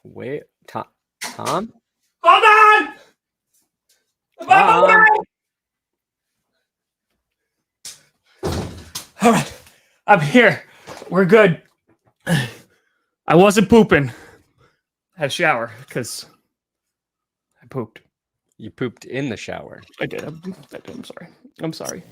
Wait, Tom? Hold on! Tom? All right, I'm here. We're good. I wasn't pooping. I had a shower because I pooped. You pooped in the shower. I did. I'm sorry.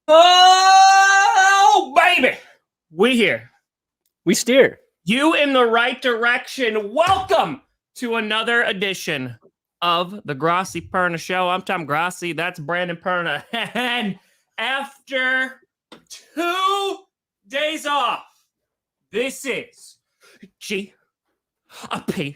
Oh, baby. We here. We steer. You in the right direction. Welcome to another edition of the Grossi Perna Show. I'm Tom Grossi. That's Brandon Perna. And after 2 days off, this is GP.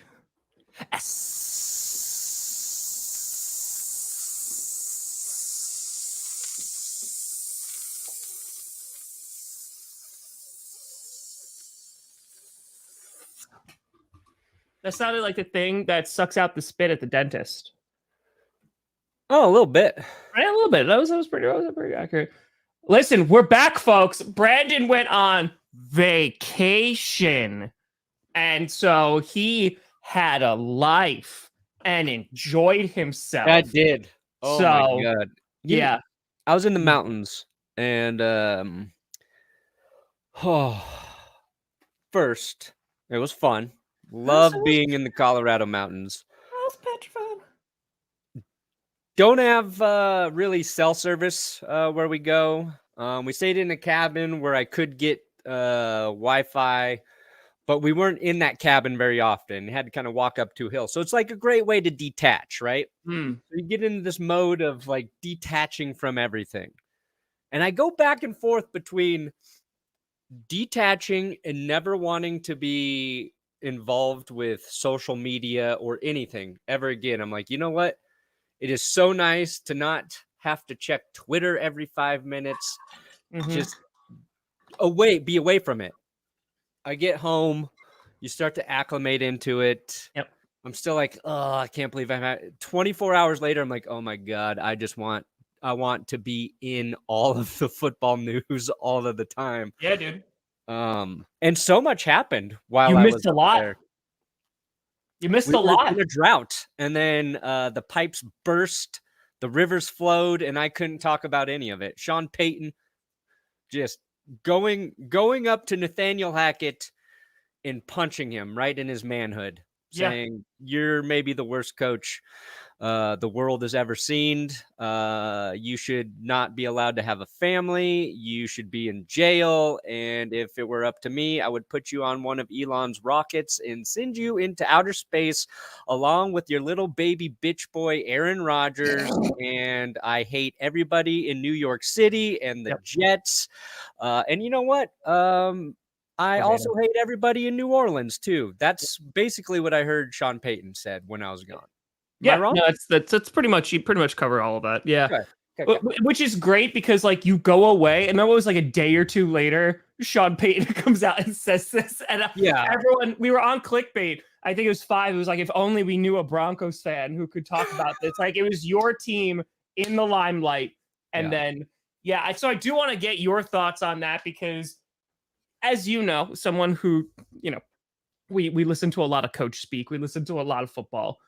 That sounded like the thing that sucks out the spit at the dentist. Oh, a little bit. Right, a little bit. That was pretty accurate. Listen, we're back, folks. Brandon went on vacation, and so he had a life and enjoyed himself. I did. Oh my God. Yeah. I was in the mountains, and first, it was fun. Love being in the Colorado mountains. I was petrified. Don't have really cell service where we go. We stayed in a cabin where I could get Wi-Fi, but we weren't in that cabin very often. Had to kind of walk up 2 hills. So it's like a great way to detach, right? So you get into this mode of like detaching from everything. And I go back and forth between detaching and never wanting to be involved with social media or anything ever again. I'm like, you know what? It is so nice to not have to check Twitter every 5 minutes. Just be away from it. I get home, you start to acclimate into it. Yep. I'm still like, oh, I can't believe I'm at 24 hours later. I'm like, oh my God, I want to be in all of the football news all of the time. Yeah, dude. And so much happened while You I missed was a lot. there. You missed We a were lot. in a drought, and then the pipes burst, the rivers flowed, and I couldn't talk about any of it. Sean Payton just going up to Nathaniel Hackett and punching him right in his manhood, saying, "You're maybe the worst coach the world has ever seen. You should not be allowed to have a family. You should be in jail. And if it were up to me, I would put you on one of Elon's rockets and send you into outer space along with your little baby bitch boy, Aaron Rodgers. And I hate everybody in New York City and the Jets. And you know what? I also hate everybody in New Orleans, too. That's basically what I heard Sean Payton said when I was gone. Am I wrong? No, that's pretty much, you pretty much cover all of that. Yeah. Okay. Which is great because like you go away and then it was like a day or two later, Sean Payton comes out and says this. And everyone, we were on clickbait. I think it was 5. It was like, if only we knew a Broncos fan who could talk about this. Like it was your team in the limelight. And then, so I do want to get your thoughts on that because as you know, someone who, we listen to a lot of coach speak. We listen to a lot of football.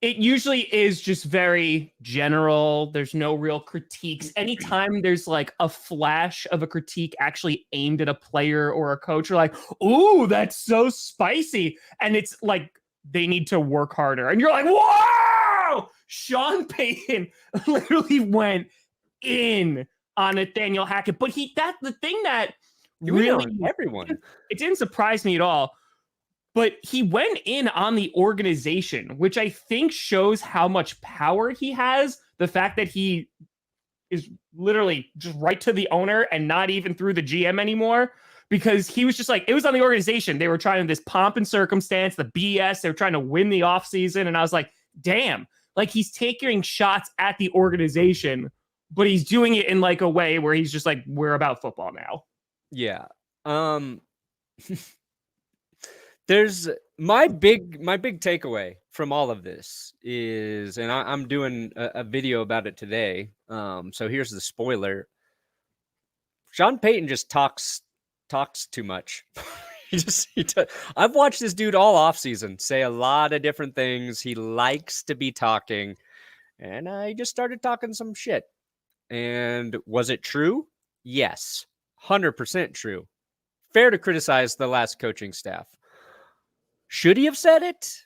It usually is just very general. There's no real critiques. Anytime there's like a flash of a critique actually aimed at a player or a coach, you're like, ooh, that's so spicy. And it's like, they need to work harder. And you're like, whoa! Sean Payton literally went in on Nathaniel Hackett. But the thing that really, everyone, it didn't surprise me at all. But he went in on the organization, which I think shows how much power he has. The fact that he is literally just right to the owner and not even through the GM anymore. because he was just like, it was on the organization. They were trying this pomp and circumstance, the BS. They were trying to win the offseason. And I was like, damn, like he's taking shots at the organization, but he's doing it in like a way where he's just like, we're about football now. Yeah. There's my big takeaway from all of this is, and I'm doing a video about it today. So here's the spoiler. Sean Payton just talks too much. I've watched this dude all offseason say a lot of different things. He likes to be talking, and I just started talking some shit. And was it true? Yes, 100% true. Fair to criticize the last coaching staff. Should he have said it?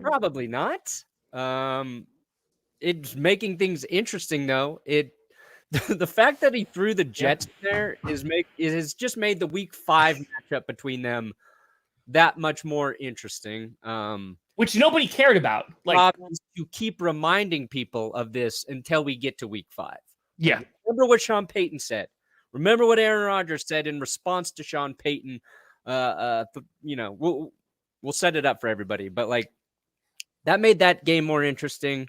Probably not. It's making things interesting, though. The fact that he threw the Jets there has just made the Week 5 matchup between them that much more interesting. Which nobody cared about. Like, you keep reminding people of this until we get to Week 5. Yeah. Remember what Sean Payton said. Remember what Aaron Rodgers said in response to Sean Payton. We'll set it up for everybody, but like that made that game more interesting.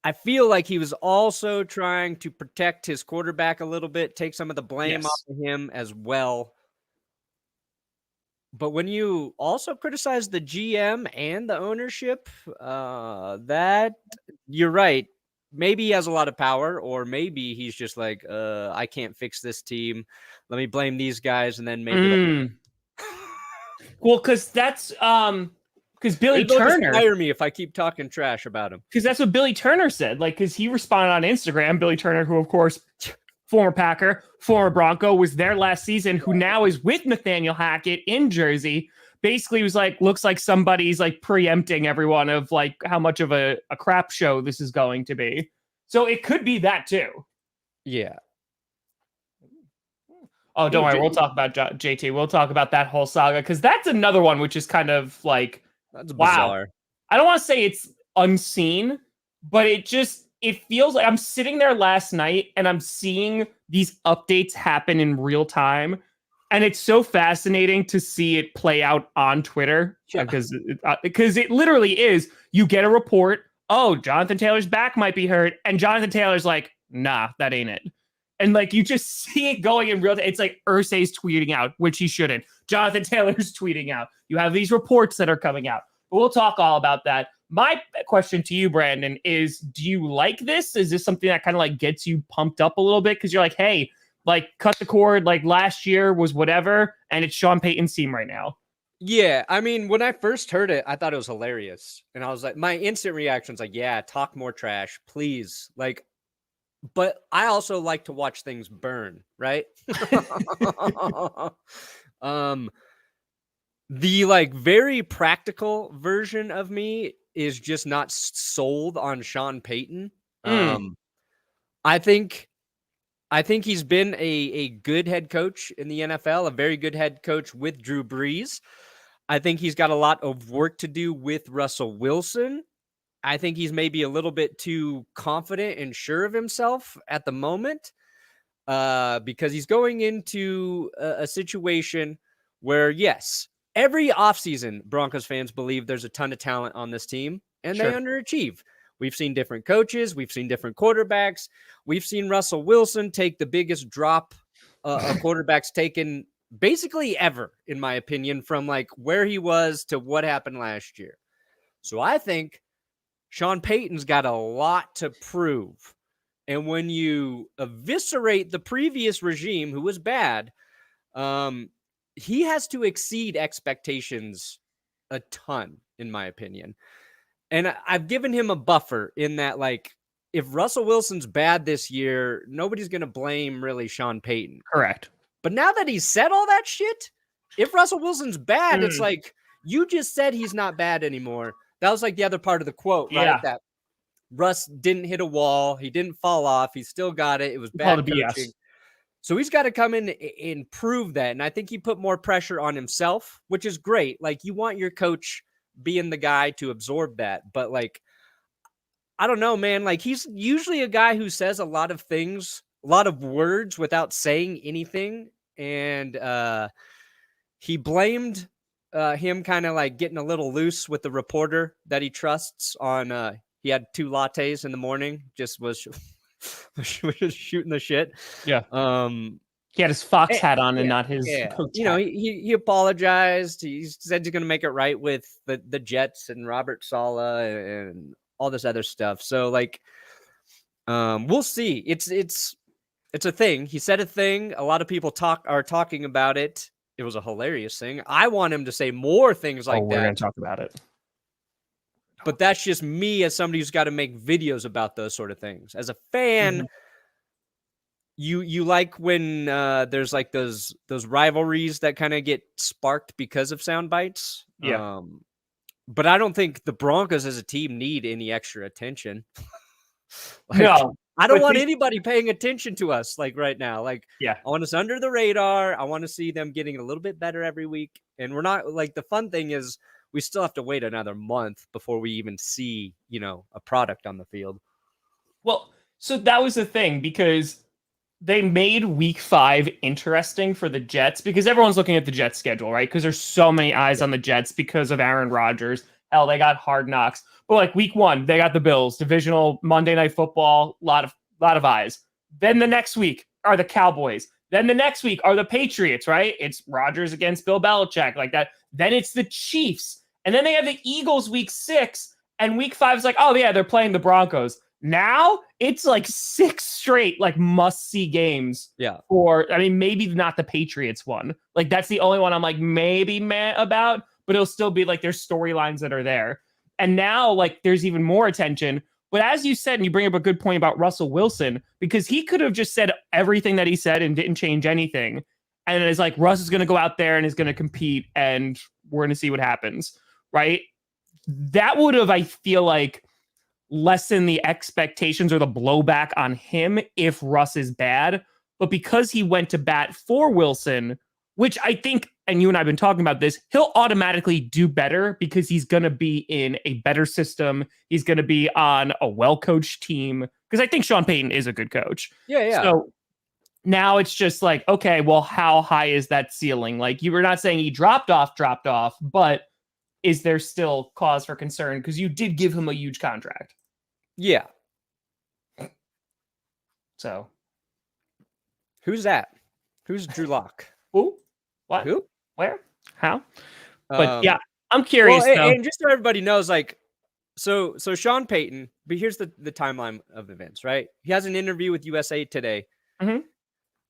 I feel like he was also trying to protect his quarterback a little bit, take some of the blame off of him as well. But when you also criticize the GM and the ownership, that you're right. Maybe he has a lot of power, or maybe he's just like, I can't fix this team. Let me blame these guys, and then maybe. Well, because that's because Billy Turner fire me if I keep talking trash about him. Because that's what Billy Turner said. Like, because he responded on Instagram. Billy Turner, who of course, former Packer, former Bronco, was there last season, who now is with Nathaniel Hackett in Jersey. Basically was like, looks like somebody's like preempting everyone of like how much of a crap show this is going to be. So it could be that too. Yeah. Oh, don't worry. We'll talk about JT. We'll talk about that whole saga because that's another one which is kind of like, that's bizarre. Wow. I don't want to say it's unseen, but it feels like I'm sitting there last night and I'm seeing these updates happen in real time. And it's so fascinating to see it play out on Twitter because it literally is. You get a report. Oh, Jonathan Taylor's back might be hurt. And Jonathan Taylor's like, nah, that ain't it. And like you just see it going in real time. It's like Irsay's tweeting out, which he shouldn't. Jonathan Taylor's tweeting out. You have these reports that are coming out. But we'll talk all about that. My question to you, Brandon, is do you like this? Is this something that kind of like gets you pumped up a little bit? Because you're like, hey, like cut the cord, like last year was whatever, and it's Sean Payton's team right now. Yeah, I mean, when I first heard it, I thought it was hilarious. And I was like, my instant reaction was like, yeah, talk more trash, please. Like, but I also like to watch things burn, right? The like very practical version of me is just not sold on Sean Payton. I think he's been a good head coach in the NFL, a very good head coach with Drew Brees. I think he's got a lot of work to do with Russell Wilson. I think he's maybe a little bit too confident and sure of himself at the moment because he's going into a situation where, yes, every offseason, Broncos fans believe there's a ton of talent on this team, and they underachieve. We've seen different coaches. We've seen different quarterbacks. We've seen Russell Wilson take the biggest drop a quarterback's taken basically ever, in my opinion, from like where he was to what happened last year. So I think Sean Payton's got a lot to prove. And when you eviscerate the previous regime, who was bad, he has to exceed expectations a ton, in my opinion. And I've given him a buffer in that, like, if Russell Wilson's bad this year, nobody's going to blame really Sean Payton. Correct. But now that he's said all that shit, if Russell Wilson's bad, it's like, you just said he's not bad anymore. That was like the other part of the quote, right? Yeah. That Russ didn't hit a wall. He didn't fall off. He still got it. It was bad coaching. So he's got to come in and prove that. And I think he put more pressure on himself, which is great. Like, you want your coach being the guy to absorb that. But like, I don't know, man. Like, he's usually a guy who says a lot of things words without saying anything. And he blamed him kind of like getting a little loose with the reporter that he trusts on. He had 2 lattes in the morning, just was shooting the shit. Yeah. He had his Fox hat on and not his coach hat. He apologized. He said he's going to make it right with the Jets and Robert Saleh and all this other stuff. So like, we'll see. It's a thing. He said a thing. A lot of people are talking about it. It was a hilarious thing. I want him to say more things like that. We're going to talk about it. But that's just me as somebody who's got to make videos about those sort of things. As a fan, you like when there's like those rivalries that kind of get sparked because of sound bites. Yeah. But I don't think the Broncos as a team need any extra attention. No. I don't want anybody paying attention to us like right now. Like, yeah, I want us under the radar. I want to see them getting a little bit better every week. And we're not like, the fun thing is we still have to wait another month before we even see, a product on the field. Well, so that was the thing, because they made week 5 interesting for the Jets, because everyone's looking at the Jets schedule, right? Because there's so many eyes on the Jets because of Aaron Rodgers. Hell, they got Hard Knocks. But like week 1, they got the Bills, divisional Monday Night Football, lot of eyes. Then the next week are the Cowboys. Then the next week are the Patriots, right? It's Rodgers against Bill Belichick, like that. Then it's the Chiefs. And then they have the Eagles week 6. And week 5 is like, oh yeah, they're playing the Broncos. Now it's like 6 straight, like must-see games. Yeah. Maybe not the Patriots one. Like that's the only one I'm like maybe meh about, but it'll still be like there's storylines that are there. And now like there's even more attention. But as you said, and you bring up a good point about Russell Wilson, because he could have just said everything that he said and didn't change anything. And it's like, Russ is going to go out there and is going to compete and we're going to see what happens. Right. That would have, I feel like, lessened the expectations or the blowback on him if Russ is bad. But because he went to bat for Wilson, which I think, and you and I have been talking about this, he'll automatically do better because he's going to be in a better system. He's going to be on a well-coached team, because I think Sean Payton is a good coach. Yeah. So now it's just like, okay, well, how high is that ceiling? Like, you were not saying he dropped off, but is there still cause for concern? Because you did give him a huge contract. Yeah. So who's that? Who's Drew Lock? Who? What? Who? Where? How? But yeah, I'm curious. And just so everybody knows, like, so Sean Payton, but here's the timeline of events, right? He has an interview with USA Today. Mm-hmm.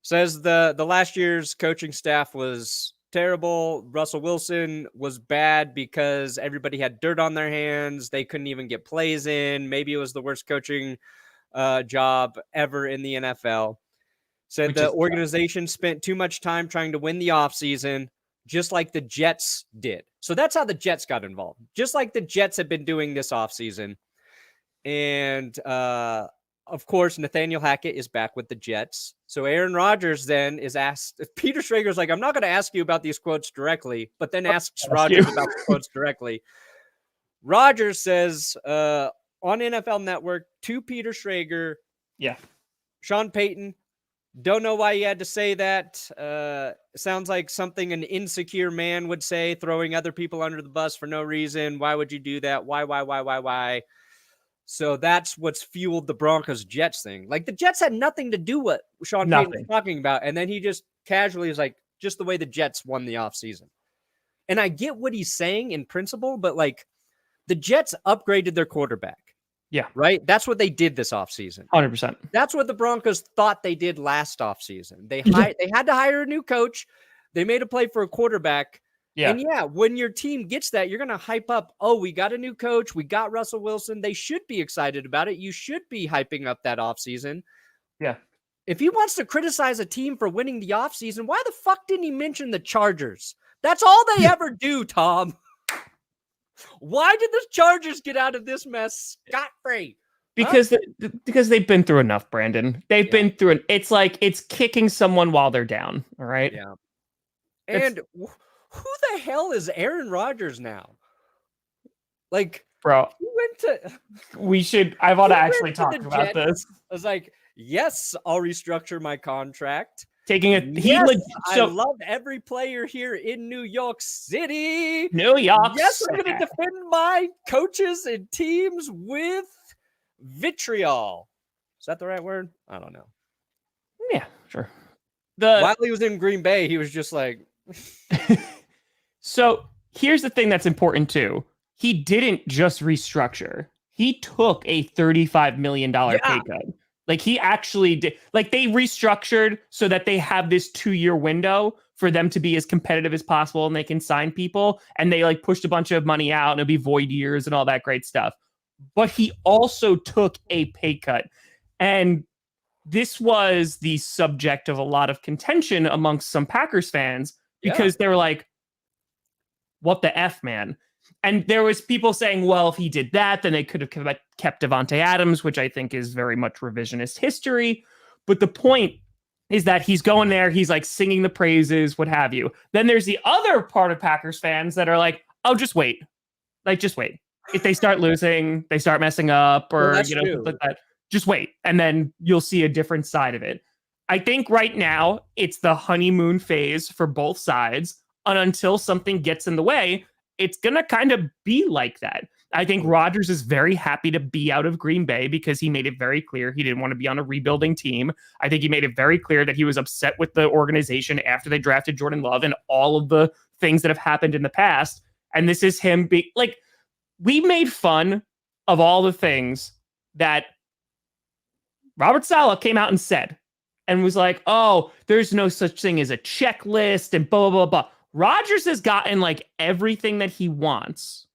Says the last year's coaching staff was terrible. Russell Wilson was bad because everybody had dirt on their hands. They couldn't even get plays in. Maybe it was the worst coaching job ever in the NFL. Said the organization spent too much time trying to win the offseason, just like the Jets did. So that's how the Jets got involved, just like the Jets had been doing this offseason. And of course, Nathaniel Hackett is back with the Jets. So Aaron Rodgers then is asked, Peter Schrager's like, I'm not going to ask you about these quotes directly, but then asks Rodgers about the quotes directly. Rodgers says on NFL Network to Peter Schrager, Sean Payton, don't know why he had to say that. Sounds like something an insecure man would say, throwing other people under the bus for no reason. Why would you do that? Why? So that's what's fueled the Broncos-Jets thing. Like, the Jets had nothing to do with what Sean Payton was talking about. And then he just casually is like, just the way the Jets won the offseason. And I get what he's saying in principle, but like, the Jets upgraded their quarterback. Yeah. Right? That's what they did this offseason. 100%. That's what the Broncos thought they did last offseason. They had to hire a new coach. They made a play for a quarterback. Yeah. And yeah, when your team gets that, you're going to hype up, oh, we got a new coach. We got Russell Wilson. They should be excited about it. You should be hyping up that offseason. Yeah. If he wants to criticize a team for winning the offseason, why the fuck didn't he mention the Chargers? That's all they ever do, Tom. Why did the Chargers get out of this mess scot-free? Because because they've been through enough, Brandon. They've been through it. It's like it's kicking someone while they're down. All right. Yeah. And who the hell is Aaron Rodgers now? Like, bro, he went to. I want to actually talk about this. I was like, Yes, I'll restructure my contract. Taking I love every player here in New York City. New York Yes, City. I'm going to defend my coaches and teams with vitriol. Is that the right word? I don't know. Yeah, sure. While he was in Green Bay, he was just like... So here's the thing that's important too. He didn't just restructure. He took a $35 million pay cut. Like he actually did. Like they restructured so that they have this 2-year window for them to be as competitive as possible and they can sign people. And they like pushed a bunch of money out and it'll be void years and all that great stuff. But he also took a pay cut. And this was the subject of a lot of contention amongst some Packers fans because they were like, what the F, man? And there was people saying, well, if he did that, then they could have kept Davante Adams, which I think is very much revisionist history. But the point is that he's going there. He's like singing the praises, what have you. Then there's the other part of Packers fans that are like, oh, just wait. Like, just wait. If they start losing, they start messing up or, like that, just wait. And then you'll see a different side of it. I think right now it's the honeymoon phase for both sides. And until something gets in the way, it's going to kind of be like that. I think Rodgers is very happy to be out of Green Bay because he made it very clear he didn't want to be on a rebuilding team. I think he made it very clear that he was upset with the organization after they drafted Jordan Love and all of the things that have happened in the past. And this is him being like, we made fun of all the things that Robert Saleh came out and said and was like, oh, there's no such thing as a checklist and blah, blah, blah, blah. Rodgers has gotten like everything that he wants.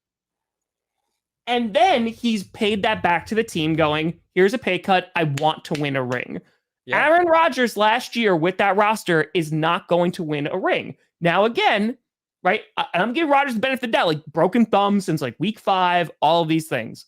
And then he's paid that back to the team going, here's a pay cut. I want to win a ring. Yeah. Aaron Rodgers last year with that roster is not going to win a ring. Now, again, right? I'm giving Rodgers the benefit of the doubt, like broken thumb since like week 5, all of these things.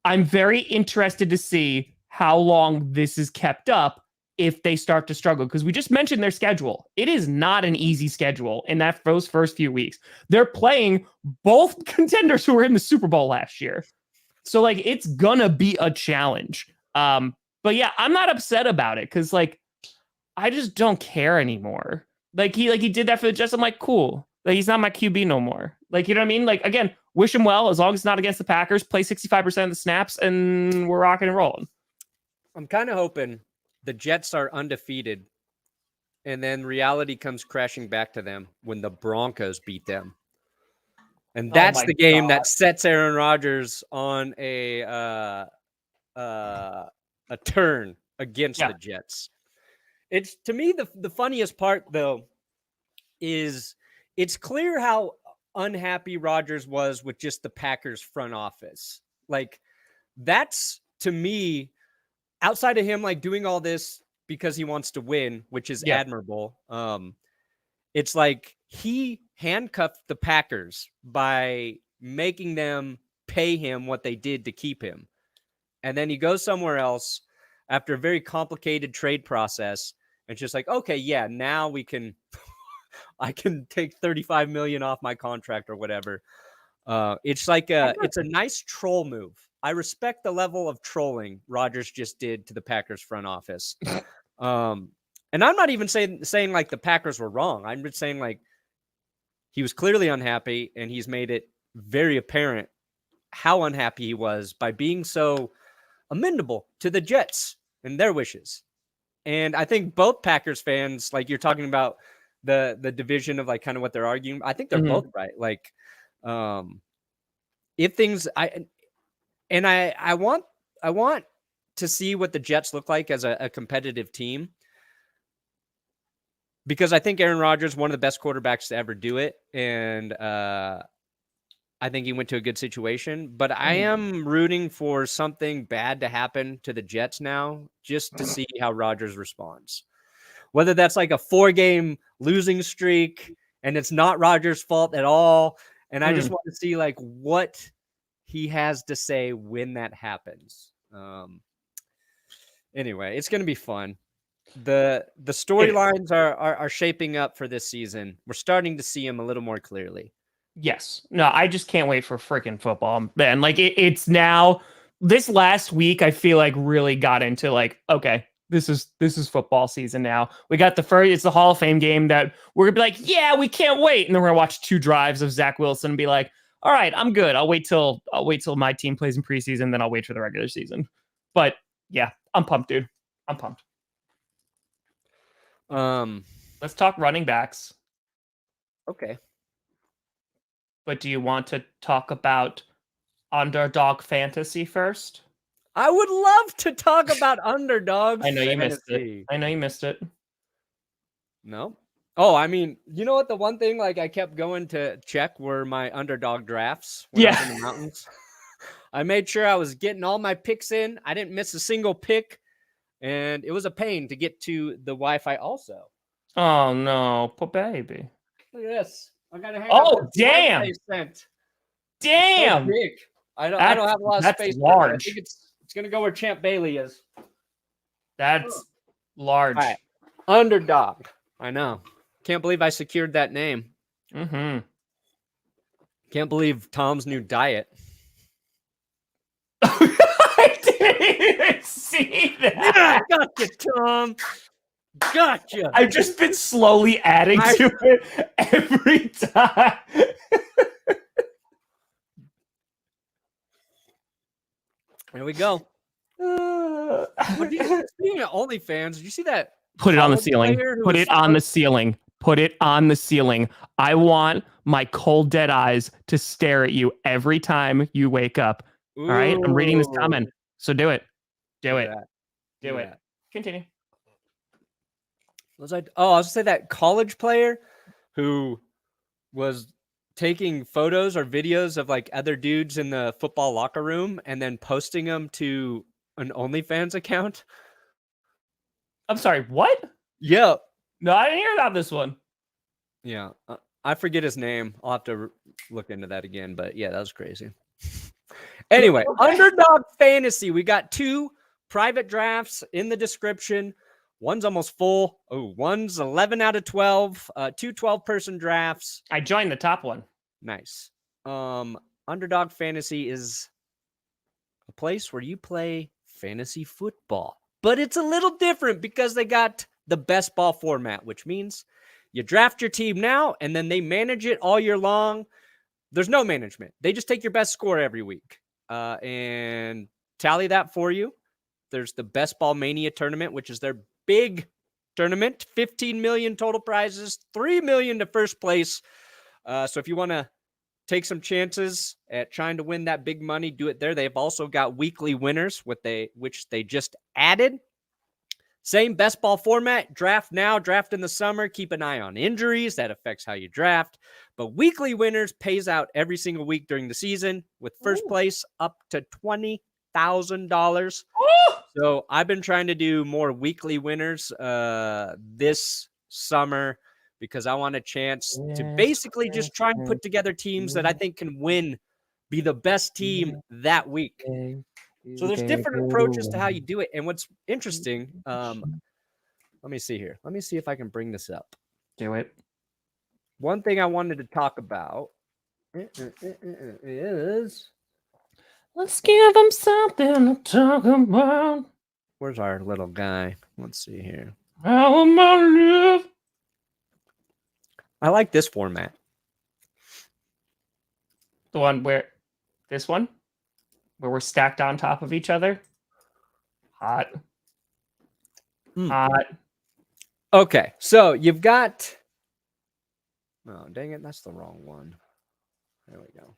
I'm very interested to see how long this is kept up if they start to struggle, because we just mentioned their schedule. It is not an easy schedule in those first few weeks. They're playing both contenders who were in the Super Bowl last year. So like, it's gonna be a challenge. But yeah, I'm not upset about it because like, I just don't care anymore. Like he did that for the Jets. I'm like, cool. Like he's not my QB no more. Like, you know what I mean? Like, again, wish him well as long as it's not against the Packers. Play 65% of the snaps and we're rocking and rolling. I'm kind of hoping the Jets are undefeated, and then reality comes crashing back to them when the Broncos beat them. And that's the game that sets Aaron Rodgers on a turn against the Jets. It's, to me, the funniest part, though, is it's clear how unhappy Rodgers was with just the Packers front office. Like, that's, to me, outside of him like doing all this because he wants to win, which is admirable. It's like he handcuffed the Packers by making them pay him what they did to keep him. And then he goes somewhere else after a very complicated trade process. And just like, okay, yeah, now we can, I can take $35 million off my contract or whatever. It's like it's a nice troll move. I respect the level of trolling Rodgers just did to the Packers front office. And I'm not even saying like the Packers were wrong. I'm just saying like he was clearly unhappy, and he's made it very apparent how unhappy he was by being so amenable to the Jets and their wishes. And I think both Packers fans, like you're talking about the division of like kind of what they're arguing, I think they're both right. Like if things I want to see what the Jets look like as a competitive team, because I think Aaron Rodgers is one of the best quarterbacks to ever do it. And I think he went to a good situation, but I am rooting for something bad to happen to the Jets now just to see how Rodgers responds. Whether that's like a 4-game losing streak and it's not Rodgers' fault at all. And I just want to see like what he has to say when that happens. Anyway, it's going to be fun. The storylines are shaping up for this season. We're starting to see them a little more clearly. Yes. No, I just can't wait for freaking football, man. Like it's now this last week, I feel like really got into like, okay, this is football season now. We got it's the Hall of Fame game that we're gonna be like, yeah, we can't wait. And then we're gonna watch 2 drives of Zach Wilson and be like, all right, I'm good. I'll wait till my team plays in preseason, then I'll wait for the regular season. But yeah, I'm pumped, dude. I'm pumped. Let's talk running backs. Okay. But do you want to talk about Underdog fantasy first? I would love to talk about Underdog. I know you missed it. I know you missed it. No. Oh, I mean, you know what? The one thing like I kept going to check were my Underdog drafts. When I was in the mountains. I made sure I was getting all my picks in. I didn't miss a single pick, and it was a pain to get to the Wi-Fi. Also. Oh no, poor baby. Look at this. I gotta hang up damn! Damn! So big. I don't have a lot of space. Large. I think it's gonna go where Champ Bailey is. That's large. All right. Underdog. I know. Can't believe I secured that name. Mm-hmm. Can't believe Tom's new diet. I didn't even see that. Yeah, gotcha, Tom. Gotcha. I've just been slowly adding to it every time. There we go. Speaking of OnlyFans, did you see that? Put it on the ceiling. Put it on the ceiling. Put it on the ceiling. I want my cold, dead eyes to stare at you every time you wake up. Ooh. All right? I'm reading this comment. So do it. Do it. Do it. Continue. I was going to say that college player who was taking photos or videos of like other dudes in the football locker room and then posting them to an OnlyFans account. I'm sorry, what? Yeah. No, I didn't hear about this one. Yeah. I forget his name. I'll have to look into that again, but yeah, that was crazy. Anyway, Underdog Fantasy. We got 2 private drafts in the description. One's almost full. Oh, one's 11 out of 12. 2 12-person drafts. I joined the top one. Nice. Underdog Fantasy is a place where you play fantasy football. But it's a little different because they got the best ball format, which means you draft your team now and then they manage it all year long. There's no management. They just take your best score every week and tally that for you. There's the Best Ball Mania tournament, which is their big tournament. 15 million total prizes, 3 million to first place. So if you want to take some chances at trying to win that big money, do it there. They've also got weekly winners, which they just added. Same best ball format, draft now, draft in the summer. Keep an eye on injuries. That affects how you draft. But weekly winners pays out every single week during the season with first place up to $20,000. So I've been trying to do more weekly winners this summer because I want a chance to basically just try and put together teams that I think can win, be the best team that week. So there's different approaches to how you do it. And what's interesting, let me see here. Let me see if I can bring this up. Do it. One thing I wanted to talk about is... Let's give them something to talk about. Where's our little guy? Let's see here. How am I live? I like this format. The one where... This one? Where we're stacked on top of each other? Hot. Hot. Okay, so you've got... Oh, dang it, that's the wrong one. There we go.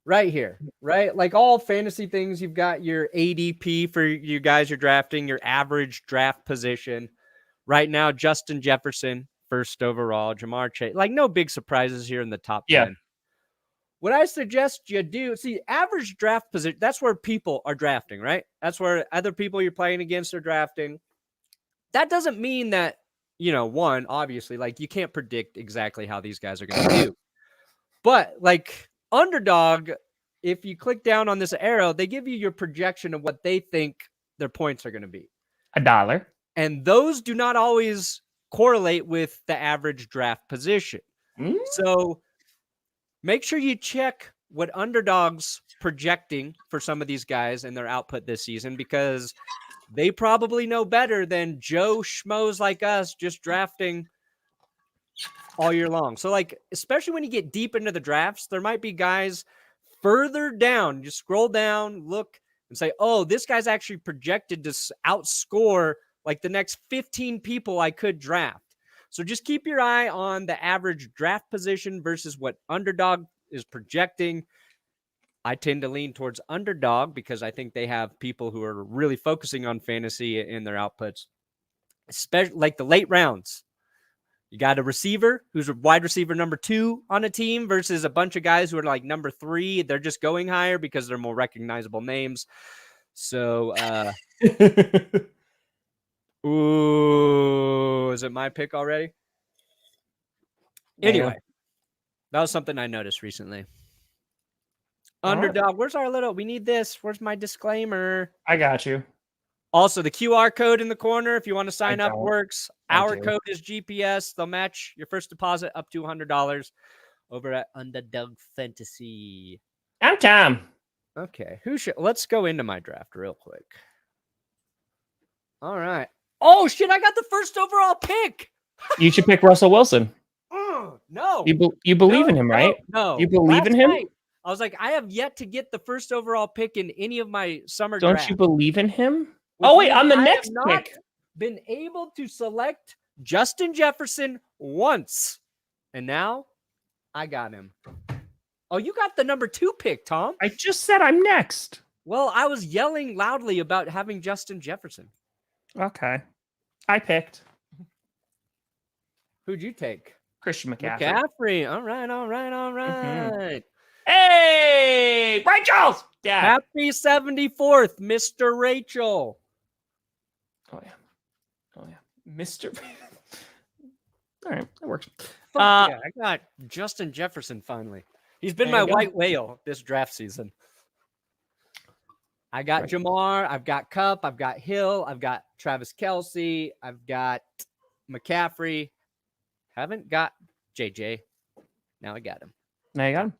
Right here, right? Like all fantasy things, you've got your ADP for you guys you're drafting, your average draft position. Right now, Justin Jefferson, first overall, Jamar Chase. Like no big surprises here in the top 10. What I suggest you do, see, average draft position, that's where people are drafting, right? That's where other people you're playing against are drafting. That doesn't mean that, one, obviously, like you can't predict exactly how these guys are going to do. But like Underdog, if you click down on this arrow, they give you your projection of what they think their points are going to be. $1. And those do not always correlate with the average draft position. So make sure you check what Underdog's projecting for some of these guys and their output this season because they probably know better than Joe Schmoes like us just drafting all year long. So, like, especially when you get deep into the drafts, there might be guys further down. You scroll down, look, and say, oh, this guy's actually projected to outscore like the next 15 people I could draft. So just keep your eye on the average draft position versus what Underdog is projecting. I tend to lean towards Underdog because I think they have people who are really focusing on fantasy in their outputs, especially like the late rounds. You got a receiver who's a wide receiver number 2 on a team versus a bunch of guys who are like number 3. They're just going higher because they're more recognizable names. So, ooh, is it my pick already? Anyway, that was something I noticed recently. Underdog, where's our little, we need this. Where's my disclaimer? I got you. Also, the QR code in the corner, if you want to sign up, works. Our code is GPS. They'll match your first deposit up to $100 over at Underdog Fantasy. I'm Tom. Okay, let's go into my draft real quick. All right. Oh, shit, I got the first overall pick. You should pick Russell Wilson. No. You believe in him, right? No. You believe in him? Night, I was like, I have yet to get the first overall pick in any of my summer drafts. Don't you believe in him? Oh, wait, on the next pick. Been able to select Justin Jefferson once. And now I got him. Oh, you got the number 2 pick, Tom. I just said I'm next. Well, I was yelling loudly about having Justin Jefferson. Okay. I picked. Who'd you take? Christian McCaffrey. McCaffrey. All right. Mm-hmm. Hey, Rachel's dad. Happy 74th, Mr. Rachel. Oh yeah, Mr. All right, that works. Yeah, I got Justin Jefferson finally. He's been my white whale this draft season. I got Jamar, I've got Kupp, I've got Hill, I've got Travis Kelce, I've got McCaffrey. Haven't got JJ. Now I got him. Now you got him.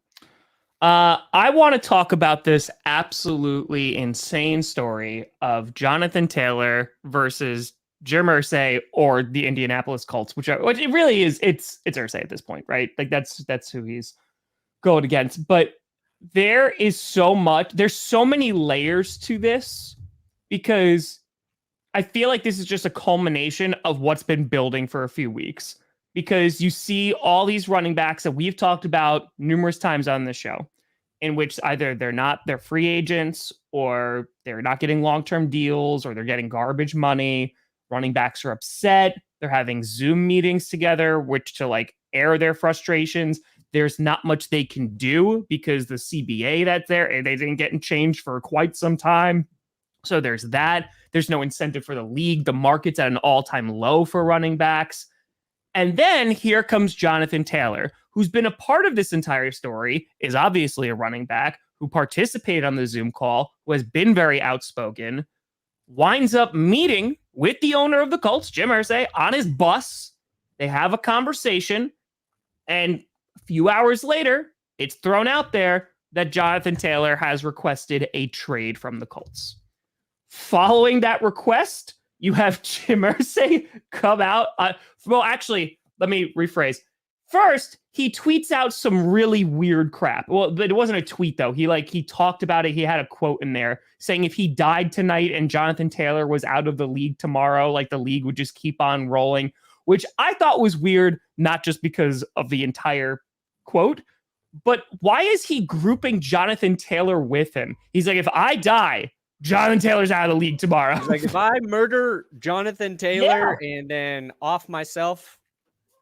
I want to talk about this absolutely insane story of Jonathan Taylor versus Jim Irsay or the Indianapolis Colts, which it really is. It's Irsay at this point, right? Like that's who he's going against. But there's so many layers to this because I feel like this is just a culmination of what's been building for a few weeks. Because you see all these running backs that we've talked about numerous times on this show, in which either they're free agents or they're not getting long-term deals or they're getting garbage money. Running backs are upset. They're having Zoom meetings together, which to like air their frustrations. There's not much they can do because the CBA that's there, and they didn't get changed for quite some time. So there's that. There's no incentive for the league. The market's at an all-time low for running backs. And then here comes Jonathan Taylor, who's been a part of this entire story, is obviously a running back, who participated on the Zoom call, who has been very outspoken, winds up meeting with the owner of the Colts, Jim Irsay, on his bus. They have a conversation, and a few hours later, it's thrown out there that Jonathan Taylor has requested a trade from the Colts. Following that request, you have Jim Irsay come out. Well, actually, let me rephrase. First, he tweets out some really weird crap. Well, but it wasn't a tweet, though. He talked about it. He had a quote in there saying if he died tonight and Jonathan Taylor was out of the league tomorrow, like the league would just keep on rolling, which I thought was weird, not just because of the entire quote, but why is he grouping Jonathan Taylor with him? He's like, if I die, Jonathan Taylor's out of the league tomorrow. Like, if I murder Jonathan Taylor and then off myself,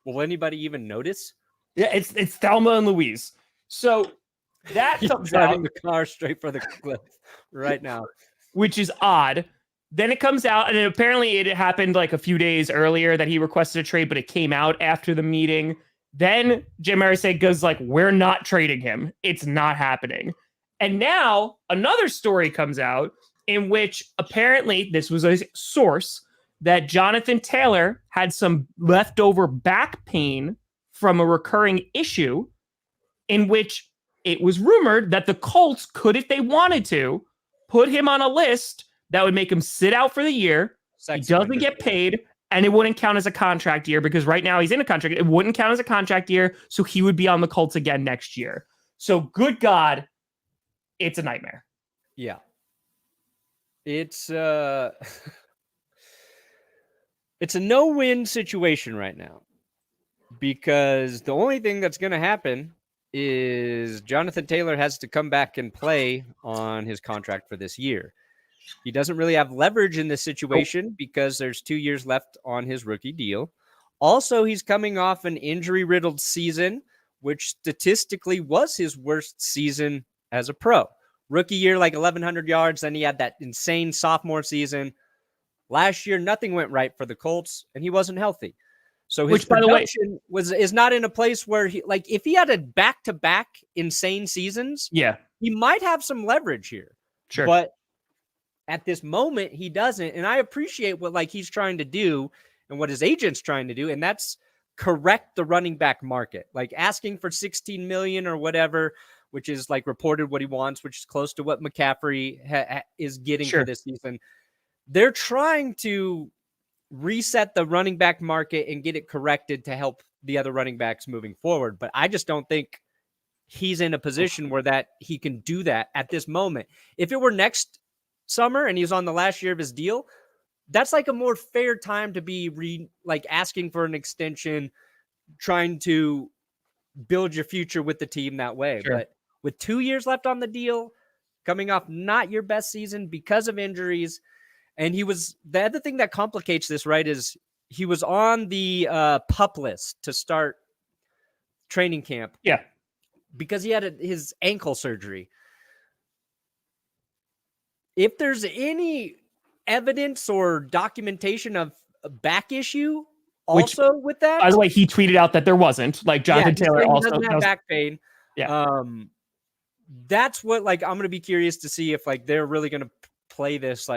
will anybody even notice? Yeah, it's Thelma and Louise. So that comes driving the car straight for the cliff right now, which is odd. Then it comes out, and apparently it happened like a few days earlier that he requested a trade, but it came out after the meeting. Then Jim Irsay goes like, "We're not trading him. It's not happening." And now another story comes out in which apparently this was a source that Jonathan Taylor had some leftover back pain from a recurring issue in which it was rumored that the Colts could, if they wanted to, put him on a list that would make him sit out for the year. He doesn't get paid, and it wouldn't count as a contract year because right now he's in a contract. It wouldn't count as a contract year, so he would be on the Colts again next year. So, good God, it's a nightmare. Yeah. It's it's a no-win situation right now because the only thing that's going to happen is Jonathan Taylor has to come back and play on his contract for this year. He doesn't really have leverage in this situation because there's 2 years left on his rookie deal. Also, he's coming off an injury-riddled season, which statistically was his worst season as a pro. Rookie year, like 1,100 yards. Then he had that insane sophomore season. Last year, nothing went right for the Colts, and he wasn't healthy. So his production is not in a place where he, like, if he had a back-to-back insane seasons, he might have some leverage here. Sure. But at this moment, he doesn't. And I appreciate what like he's trying to do and what his agent's trying to do, and that's correct the running back market. Like asking for $16 million or whatever, which is like reported what he wants, which is close to what McCaffrey is getting for this season. They're trying to reset the running back market and get it corrected to help the other running backs moving forward. But I just don't think he's in a position where that he can do that at this moment. If it were next summer and he was on the last year of his deal, that's like a more fair time to be asking for an extension, trying to build your future with the team that way. Sure. But with 2 years left on the deal, coming off not your best season because of injuries, and the other thing that complicates this, right, is he was on the PUP list to start training camp. Yeah. Because he had his ankle surgery. If there's any evidence or documentation of a back issue with that. By the way, he tweeted out that there wasn't. Like Jonathan Taylor also doesn't have back pain. Yeah. That's what I'm going to be curious to see if they're really going to play this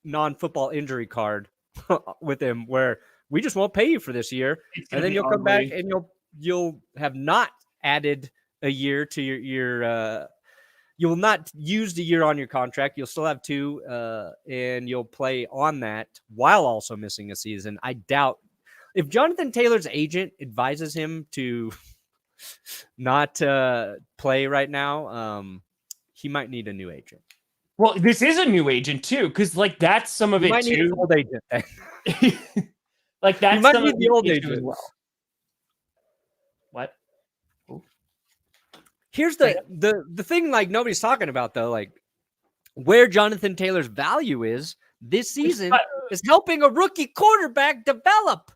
non-football injury card with him where we just won't pay you for this year. And then you'll come back and you'll have not added a year to your you will not use the year on your contract. You'll still have 2 and you'll play on that while also missing a season. I doubt if Jonathan Taylor's agent advises him to not play right now, he might need a new agent. Well, this is a new agent too, because that's some of it might too. Need an old agent. That's you might some need of the old agent agent as well. What? Here's the thing nobody's talking about though, where Jonathan Taylor's value is this season is helping a rookie quarterback develop.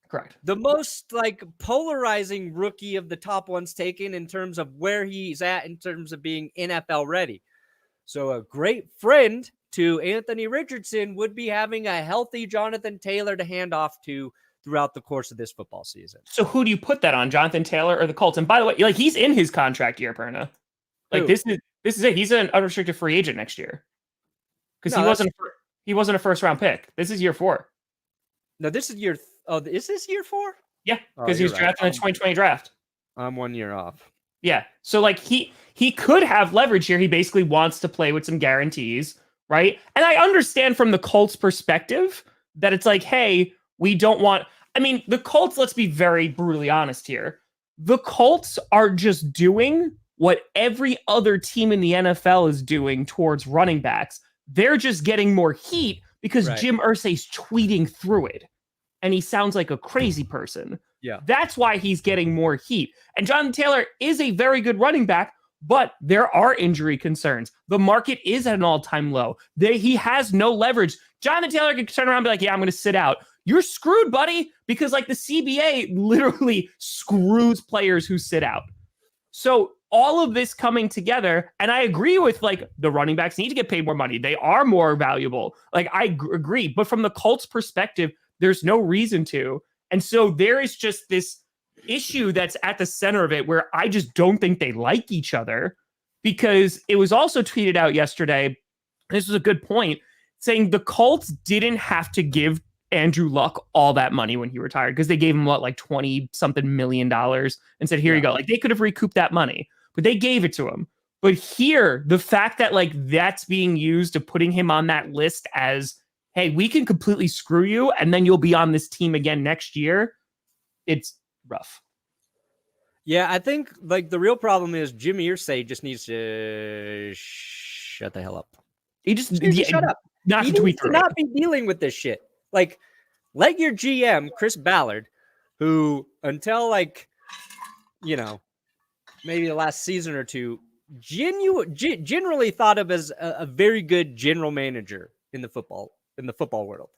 Correct. The most polarizing rookie of the top ones taken in terms of where he's at in terms of being NFL ready. So a great friend to Anthony Richardson would be having a healthy Jonathan Taylor to hand off to throughout the course of this football season. So who do you put that on, Jonathan Taylor or the Colts? And by the way, he's in his contract year, Perna. This is it. He's an unrestricted free agent next year because he wasn't a first round pick. This is year 4. No, this is year. Is this year 4? Yeah, because he was drafted in the 2020 draft. I'm 1 year off. Yeah, so he could have leverage here. He basically wants to play with some guarantees, right? And I understand from the Colts' perspective that it's hey, we don't want. I mean, the Colts. Let's be very brutally honest here. The Colts are just doing what every other team in the NFL is doing towards running backs. They're just getting more heat because Jim Irsay's tweeting through it. And he sounds like a crazy person. Yeah. That's why he's getting more heat. And Jonathan Taylor is a very good running back, but there are injury concerns. The market is at an all-time low. He has no leverage. Jonathan Taylor can turn around and be like, yeah, I'm going to sit out. You're screwed, buddy, because the CBA literally screws players who sit out. So all of this coming together, and I agree with the running backs need to get paid more money. They are more valuable. I agree. But from the Colts perspective, there's no reason to. And so there is just this issue that's at the center of it where I just don't think they like each other, because it was also tweeted out yesterday. This was a good point, saying the Colts didn't have to give Andrew Luck all that money when he retired because they gave him like $20-something million and said, here you go. Like they could have recouped that money, but they gave it to him. But here, the fact that like that's being used to putting him on that list as, hey, we can completely screw you and then you'll be on this team again next year. It's rough. Yeah, I think like the real problem is Jim Irsay just needs to shut the hell up. He just needs to shut up. He needs to not be dealing with this shit. Like, let your GM, Chris Ballard, who until like, maybe the last season or two, generally thought of as a very good general manager in the football world.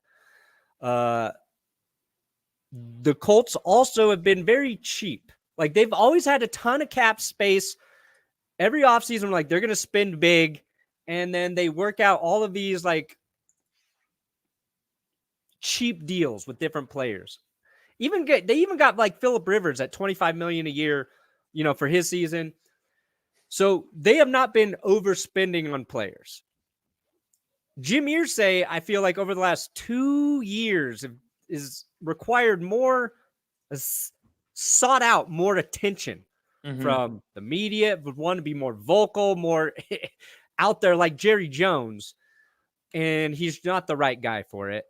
The Colts also have been very cheap. Like they've always had a ton of cap space. Every offseason, like they're going to spend big, and then they work out all of these like cheap deals with different players. They even got like Phillip Rivers at $25 million a year, for his season. So they have not been overspending on players. Jim Irsay, I feel like over the last 2 years is required more, sought out more attention from the media, would want to be more vocal, more out there like Jerry Jones. And he's not the right guy for it.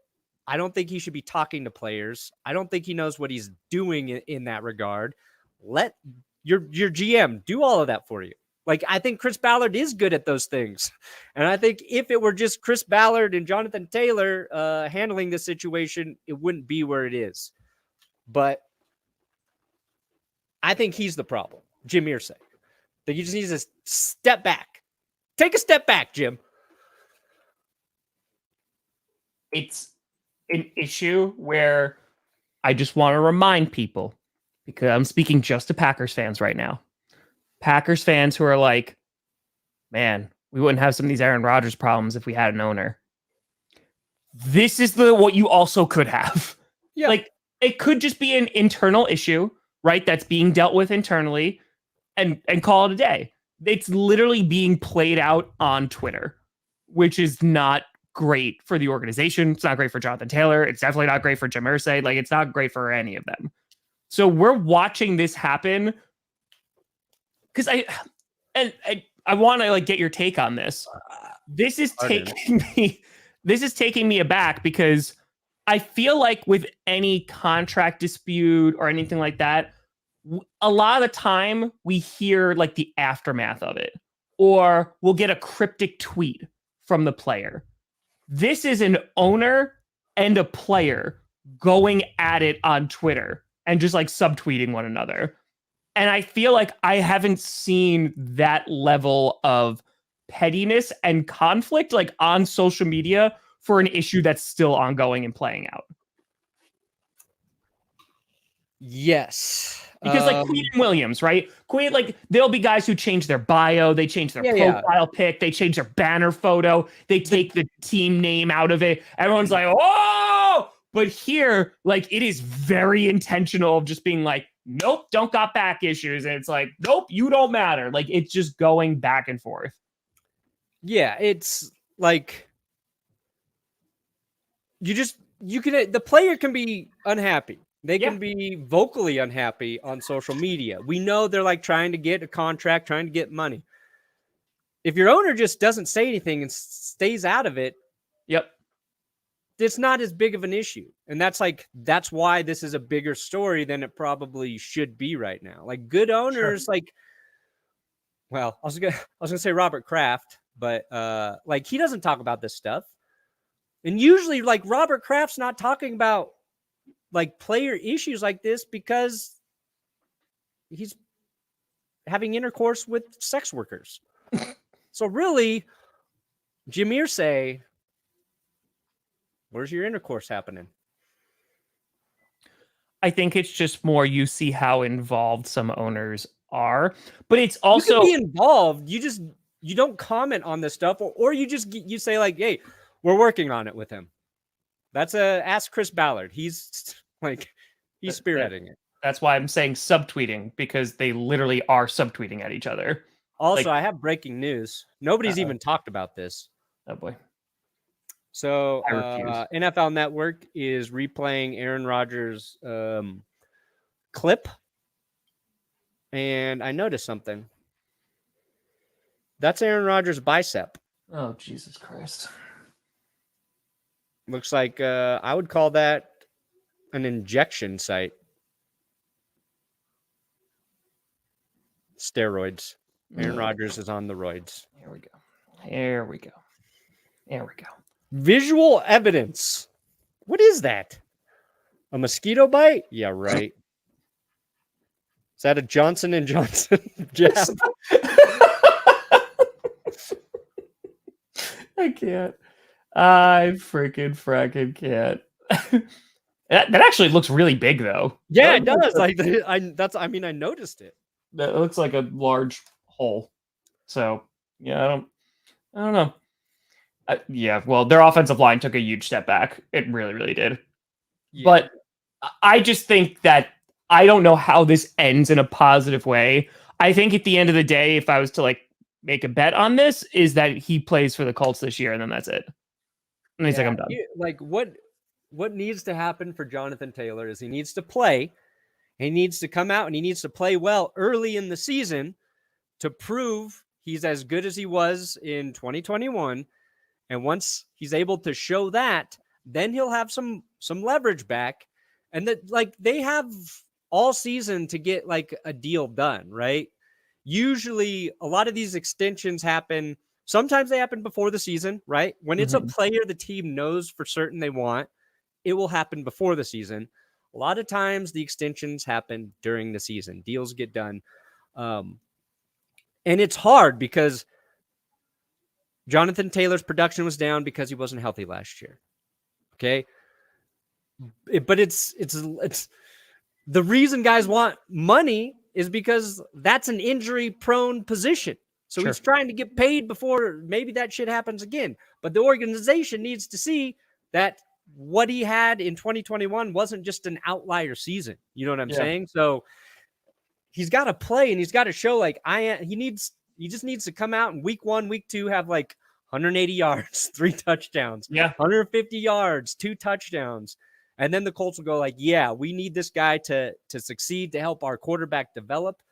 I don't think he should be talking to players. I don't think he knows what he's doing in that regard. Let your GM do all of that for you. Like, I think Chris Ballard is good at those things. And I think if it were just Chris Ballard and Jonathan Taylor handling this situation, it wouldn't be where it is. But I think he's the problem, Jim Irsay. That he just needs to step back. Take a step back, Jim. It's an issue where I just want to remind people, because I'm speaking just to Packers fans right now. Packers fans who are like, man, we wouldn't have some of these Aaron Rodgers problems if we had an owner. This is what you also could have. Yeah. Like, it could just be an internal issue, right? That's being dealt with internally and call it a day. It's literally being played out on Twitter, which is not great for the organization. It's not great for Jonathan Taylor. It's definitely not great for Jim Irsay. Like, it's not great for any of them. So we're watching this happen because I want to like get your take on this. This is taking me aback because I feel like with any contract dispute or anything like that, a lot of the time we hear like the aftermath of it, or we'll get a cryptic tweet from the player. This is an owner and a player going at it on Twitter and just like subtweeting one another. And I feel like I haven't seen that level of pettiness and conflict like on social media for an issue that's still ongoing and playing out. Yes. Because like Queen Williams, right? Queen, like there'll be guys who change their bio, they change their profile pic, they change their banner photo, they take the team name out of it. Everyone's like, oh! But here, like it is very intentional of just being like, nope, don't got back issues. And it's like, nope, you don't matter. Like it's just going back and forth. Yeah, it's like the player can be unhappy. They can be vocally unhappy on social media. We know they're like trying to get a contract, trying to get money. If your owner just doesn't say anything and stays out of it, it's not as big of an issue. And that's why this is a bigger story than it probably should be right now. Like good owners, I was gonna say Robert Kraft, but like he doesn't talk about this stuff. And usually like Robert Kraft's not talking about like player issues like this because he's having intercourse with sex workers. So really, Jim Irsay, where's your intercourse happening? I think it's just more you see how involved some owners are, but it's also you can be involved. You don't comment on this stuff, or you say like, hey, we're working on it with him. That's ask Chris Ballard. He's spearheading it. That's why I'm saying subtweeting, because they literally are subtweeting at each other. Also, I have breaking news. Nobody's even talked about this. Oh boy. So NFL Network is replaying Aaron Rodgers' clip, and I noticed something. That's Aaron Rodgers' bicep. Oh, Jesus Christ. Looks like I would call that an injection site. Steroids. Aaron Rodgers is on the roids. Here we go. Visual evidence. What is that? A mosquito bite? Yeah, right. Is that a Johnson & Johnson jab? I can't. I frickin' can't. That actually looks really big, though. Yeah, it does. I noticed it. That looks like a large hole. So yeah, I don't know. Well, their offensive line took a huge step back. It really, really did. Yeah. But I just think that I don't know how this ends in a positive way. I think at the end of the day, if I was to make a bet on this, is that he plays for the Colts this year, and then that's it. And he's like, I'm done. What needs to happen for Jonathan Taylor is he needs to play. He needs to come out and he needs to play well early in the season to prove he's as good as he was in 2021. And once he's able to show that, then he'll have some leverage back. And that they have all season to get a deal done, right? Usually a lot of these extensions happen. Sometimes they happen before the season, right? When it's a player the team knows for certain they want, it will happen before the season. A lot of times the extensions happen during the season. Deals get done. And it's hard because Jonathan Taylor's production was down because he wasn't healthy last year. Okay. But it's the reason guys want money is because that's an injury prone position. So he's trying to get paid before maybe that shit happens again. But the organization needs to see that what he had in 2021 wasn't just an outlier season. You know what I'm saying? So he's got to play and he's got to show he just needs to come out in week 1, week 2, have 180 yards, 3 touchdowns, 150 yards, 2 touchdowns. And then the Colts will go we need this guy to succeed, to help our quarterback develop.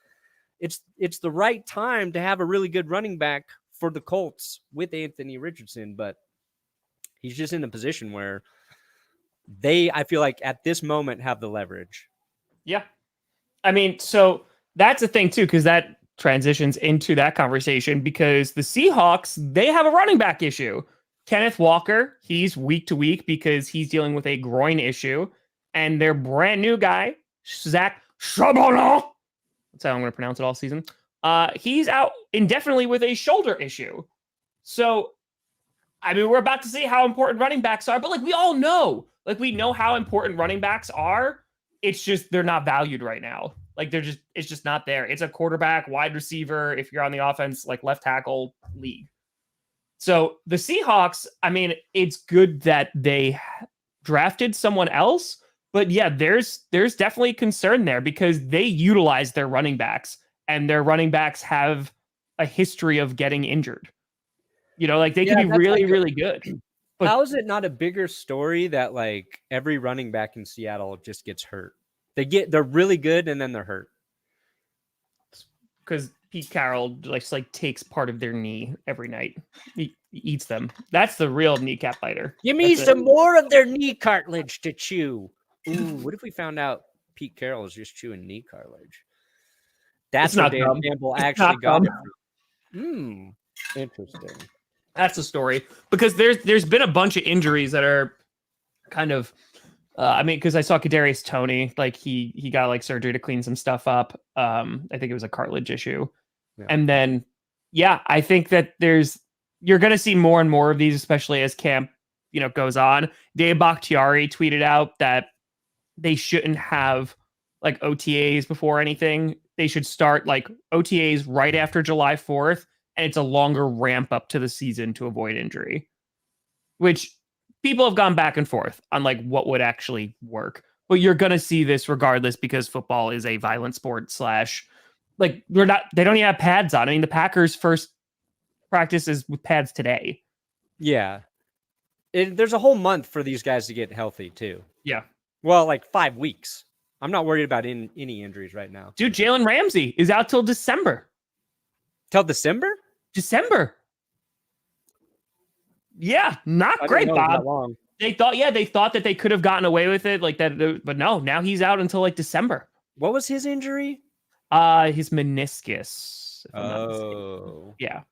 It's the right time to have a really good running back for the Colts with Anthony Richardson, but he's just in a position where I feel like at this moment have the leverage. Yeah. I mean, so that's a thing too, because that transitions into that conversation because the Seahawks, they have a running back issue. Kenneth Walker, he's week to week because he's dealing with a groin issue. And their brand new guy, Zach Charbonnet, that's how I'm going to pronounce it all season. He's out indefinitely with a shoulder issue. So, I mean, we're about to see how important running backs are, but we all know, we know how important running backs are. It's just, they're not valued right now. It's just not there. It's a quarterback, wide receiver, if you're on the offense, left tackle league. So the Seahawks, I mean, it's good that they drafted someone else, but yeah, there's definitely concern there because they utilize their running backs and their running backs have a history of getting injured. They can be really, really good. But how is it not a bigger story that every running back in Seattle just gets hurt? They're really good and then they're hurt. Because Pete Carroll takes part of their knee every night. He eats them. That's the real kneecap biter. Give me some more of their knee cartilage to chew. Ooh, what if we found out Pete Carroll is just chewing knee cartilage? That's what Dan Campbell actually got it from. Interesting. That's the story. Because there's been a bunch of injuries that are kind of because I saw Kadarius Toney, he got surgery to clean some stuff up. I think it was a cartilage issue. Yeah. And then, I think that you're going to see more and more of these, especially as camp, goes on. Dave Bakhtiari tweeted out that they shouldn't have OTAs before anything. They should start OTAs right after July 4th. And it's a longer ramp up to the season to avoid injury, which people have gone back and forth on what would actually work, but you're going to see this regardless because football is a violent sport they don't even have pads on. I mean, the Packers first practice is with pads today. Yeah. There's a whole month for these guys to get healthy too. Yeah. Well, like 5 weeks. I'm not worried about any injuries right now. Dude, Jalen Ramsey is out till December. Till December? December. Yeah, not great, Bob. They thought that they could have gotten away with it like that, but no, now he's out until like December. What was his injury? His meniscus. Oh. Yeah.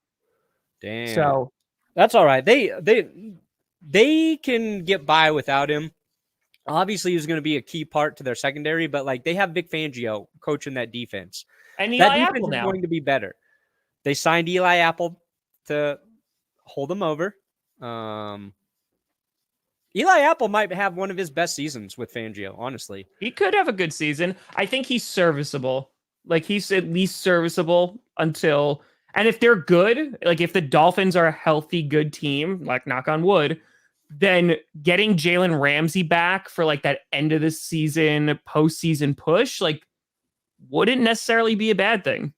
Damn. So that's all right. They can get by without him. Obviously, he's going to be a key part to their secondary, but like they have Vic Fangio coaching that defense. And that defense is going to be better. They signed Eli Apple to hold them over. Eli Apple might have one of his best seasons with Fangio, honestly. He could have a good season. I think he's serviceable. Like, he's at least serviceable until... And if they're good, like if the Dolphins are a healthy, good team, like knock on wood, then getting Jalen Ramsey back for like that end of the season, postseason push, like wouldn't necessarily be a bad thing.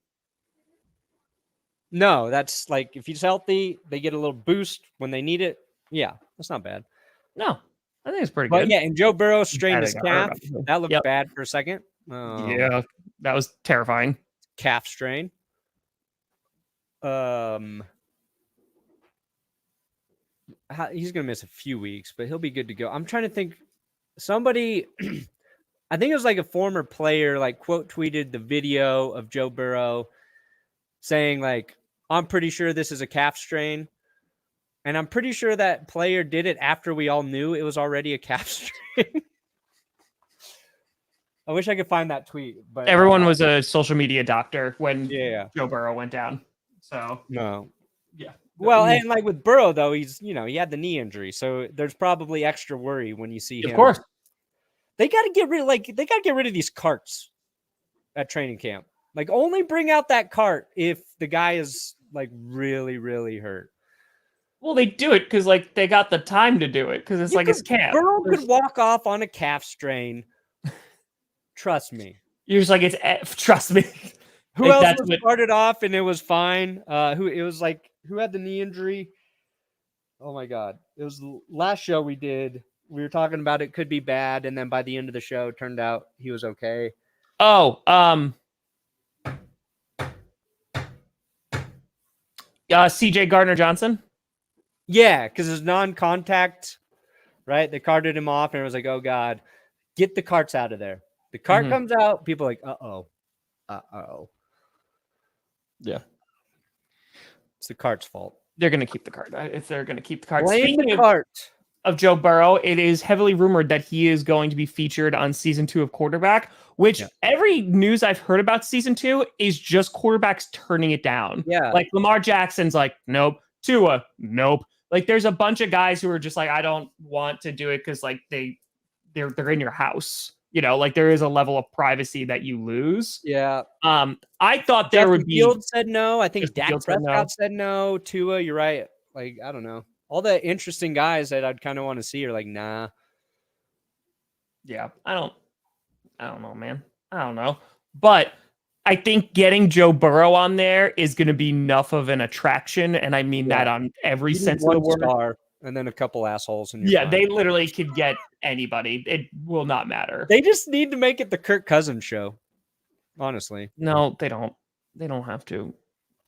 No, that's like if he's healthy, they get a little boost when they need it. Yeah, that's not bad. No, I think it's pretty good. But yeah, and Joe Burrow strained his calf. That looked bad for a second. Yeah, that was terrifying. Calf strain. He's gonna miss a few weeks, but he'll be good to go. I'm trying to think. Somebody, I think it was like a former player, like quote tweeted the video of Joe Burrow saying like, "I'm pretty sure this is a calf strain," and I'm pretty sure that player did it after we all knew it was already a calf strain. I wish I could find that tweet, but everyone was a social media doctor when Joe Burrow went down. So no, yeah. Well, and like with Burrow though, he had the knee injury, so there's probably extra worry when you see him. Of course, they got to get rid of these carts at training camp. Like, only bring out that cart if the guy is like really, really hurt. Well, they do it because like they got the time to do it because it's his camp. Burrow could walk off on a calf strain. Trust me. You're just like trust me. Who else started off and it was fine? Who had the knee injury? Oh my God. It was the last show we did. We were talking about it could be bad, and then by the end of the show, it turned out he was okay. Oh, CJ Gardner-Johnson? Yeah, because it's non-contact, right? They carted him off, and it was like, oh God, get the carts out of there. The cart comes out, people are like, uh-oh. Yeah. It's the cart's fault. They're going to keep the cart. If they're going to keep the cart. Blame the cart. Of Joe Burrow, it is heavily rumored that he is going to be featured on season 2 of Quarterback, which every news I've heard about season 2 is just quarterbacks turning it down. Yeah. Like Lamar Jackson's like, nope. Tua, nope. Like there's a bunch of guys who are just like, I don't want to do it because like they're in your house. Like there is a level of privacy that you lose. Yeah. I thought there would be. Fields said no. I think Dak Prescott said no. Tua, you're right. Like, I don't know. All the interesting guys that I'd kind of want to see are like, nah. Yeah, I don't know, man. I don't know. But I think getting Joe Burrow on there is going to be enough of an attraction. And I mean that on every sense of the word. Star, and then a couple assholes. They literally could get anybody. It will not matter. They just need to make it the Kirk Cousins show. Honestly. No, they don't. They don't have to.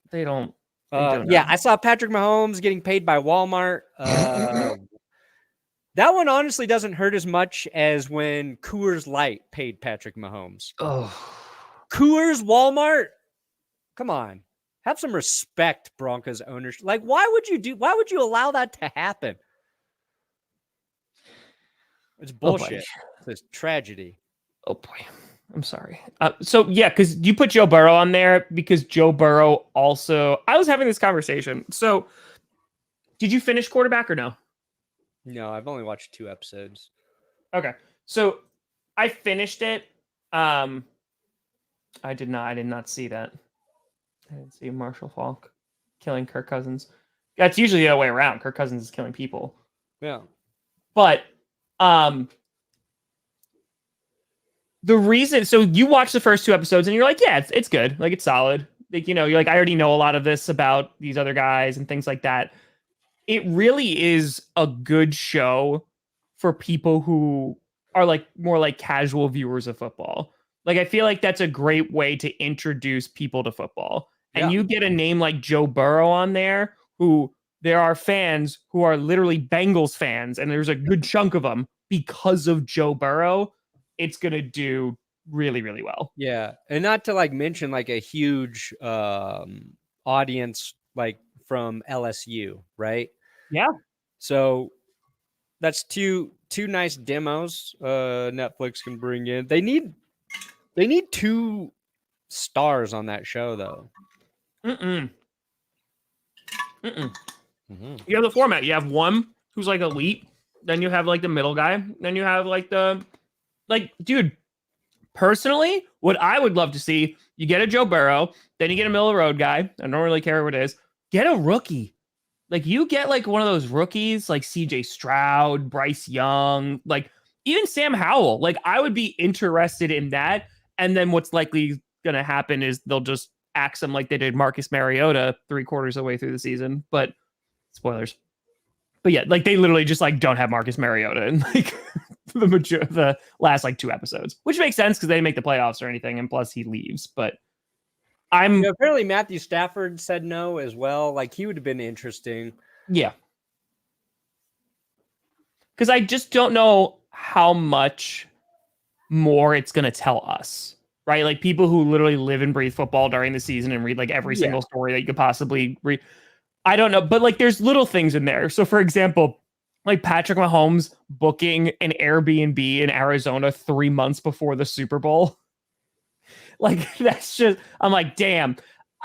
They don't. I saw Patrick Mahomes getting paid by Walmart. That one honestly doesn't hurt as much as when Coors Light paid Patrick Mahomes. Oh, Coors, Walmart. Come on, have some respect, Broncos owners. Like, why would you allow that to happen? It's bullshit. It's tragedy. Oh boy. I'm sorry. Because you put Joe Burrow on there because Joe Burrow also... I was having this conversation. So, did you finish Quarterback or no? No, I've only watched 2 episodes. Okay. So, I finished it. I did not see that. I didn't see Marshall Faulk killing Kirk Cousins. That's usually the other way around. Kirk Cousins is killing people. Yeah. But... the reason, so you watch the first 2 episodes and you're like, yeah, it's good. Like, it's solid. Like, you're like, I already know a lot of this about these other guys and things like that. it really is a good show for people who are like more like casual viewers of football. Like, I feel like that's a great way to introduce people to football. And you get a name like Joe Burrow on there, who there are fans who are literally Bengals fans, and there's a good chunk of them because of Joe Burrow. It's going to do really, really well. Yeah. And not to like mention like a huge audience like from LSU, right? Yeah. So that's two nice demos Netflix can bring in. They need 2 stars on that show though. Mm-hmm. You have the format. You have one who's like elite, then you have like the middle guy, then you have like dude, personally, what I would love to see, you get a Joe Burrow, then you get a middle of the road guy. I don't really care what it is. Get a rookie. Like, you get like one of those rookies, like CJ Stroud, Bryce Young, like even Sam Howell. Like, I would be interested in that. And then what's likely going to happen is they'll just axe him like they did Marcus Mariota 3/4 of the way through the season. But spoilers. But yeah, like they literally just like don't have Marcus Mariota in like the last like 2 episodes, which makes sense because they didn't make the playoffs or anything, and plus he leaves. But apparently Matthew Stafford said no as well. Like, he would have been interesting. Yeah. Because I just don't know how much more it's going to tell us, right? Like, people who literally live and breathe football during the season and read like every single story that you could possibly read. I don't know, but like there's little things in there. So for example, like Patrick Mahomes booking an Airbnb in Arizona 3 months before the Super Bowl. Like, that's just, I'm like, damn.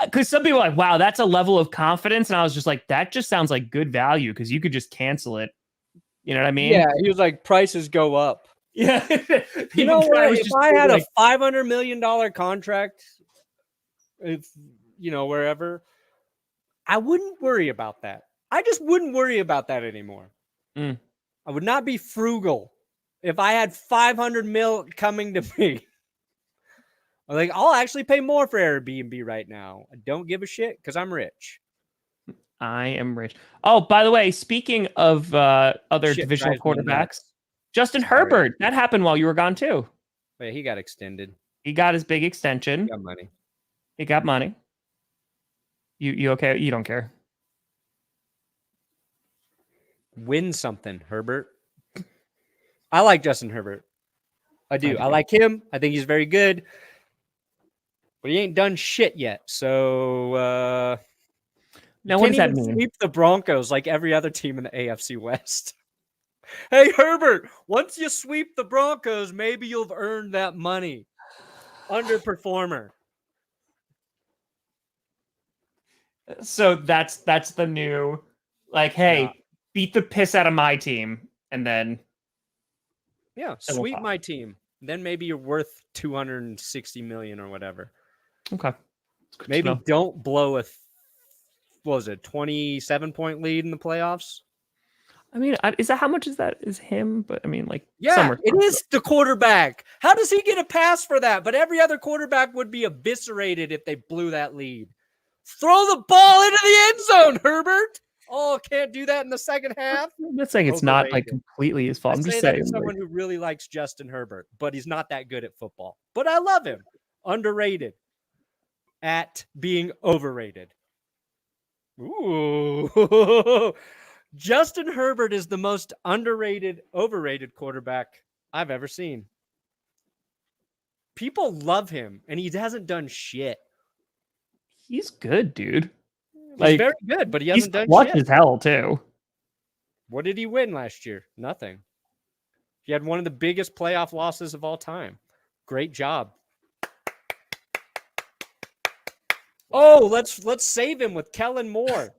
Because some people are like, wow, that's a level of confidence. And I was just like, that just sounds like good value because you could just cancel it. You know what I mean? Yeah, he was like, prices go up. Yeah. You know what? If I had a $500 million contract, wherever, I wouldn't worry about that. I just wouldn't worry about that anymore. I would not be frugal if I had 500 mil coming to me. I'm like, I'll actually pay more for Airbnb right now. I don't give a shit because I'm rich. I am rich. Oh, by the way, speaking of other divisional quarterbacks, Justin Herbert, that happened while you were gone too. Yeah, he got extended. He got his big extension. He got money. He got money. You okay? You don't care. Win something, Herbert. I like Justin Herbert. I do. I like him. I think he's very good. But he ain't done shit yet. So now what does that mean? Sweep the Broncos like every other team in the AFC West. Hey, Herbert, once you sweep the Broncos, maybe you'll have earned that money. Underperformer. So that's the new, like, hey, beat the piss out of my team, and then sweep my team. Then maybe you're worth $260 million or whatever. Okay. Maybe don't blow a 27-point lead in the playoffs. I mean, is that how much is that? Is him? But I mean, like, it is the quarterback. How does he get a pass for that? But every other quarterback would be eviscerated if they blew that lead. Throw the ball into the end zone, Herbert. Oh, can't do that in the second half. I'm not saying it's not like completely his fault. I'm just saying, someone who really likes Justin Herbert, but he's not that good at football. But I love him. Underrated at being overrated. Ooh. Justin Herbert is the most overrated quarterback I've ever seen. People love him, and he hasn't done shit. He's good, dude. He's very good, but he hasn't done shit. He's as hell, too. What did he win last year? Nothing. He had one of the biggest playoff losses of all time. Great job. Oh, let's save him with Kellen Moore.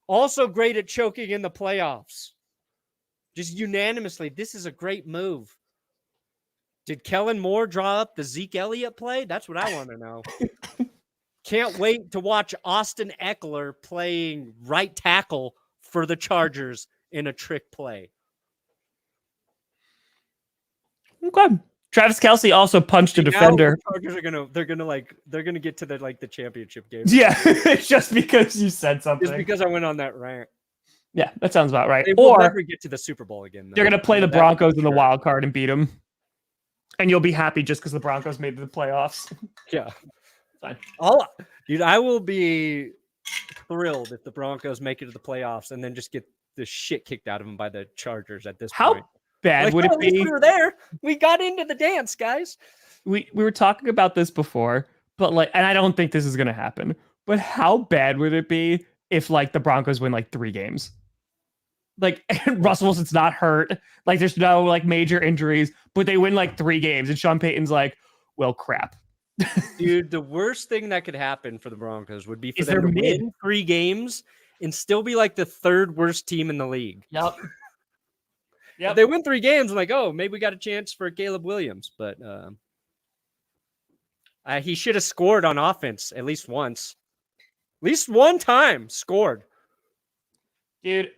Also great at choking in the playoffs. Just unanimously, this is a great move. Did Kellen Moore draw up the Zeke Elliott play? That's what I want to know. Can't wait to watch Austin Eckler playing right tackle for the Chargers in a trick play. Okay. Travis Kelce also punched a defender. The Chargers they're gonna get to the championship game. Yeah, just because you said something. Just because I went on that rant. Yeah, that sounds about right. They will never get to the Super Bowl again. They're going to play the Broncos in the wild card and beat them. And you'll be happy just because the Broncos made the playoffs. Yeah. Fine. Dude, I will be thrilled if the Broncos make it to the playoffs and then just get the shit kicked out of them by the Chargers at this point. How bad would it be? We were there. We got into the dance, guys. We were talking about this before, but and I don't think this is going to happen. But how bad would it be if the Broncos win 3 games? Russell Wilson's not hurt. There's no major injuries, but they win 3 games, and Sean Payton's well, crap. Dude, the worst thing that could happen for the Broncos would be for them to win 3 games and still be the 3rd worst team in the league. Yep. If they win 3 games, I'm maybe we got a chance for Caleb Williams, but he should have scored on offense at least once. At least one time scored. Dude,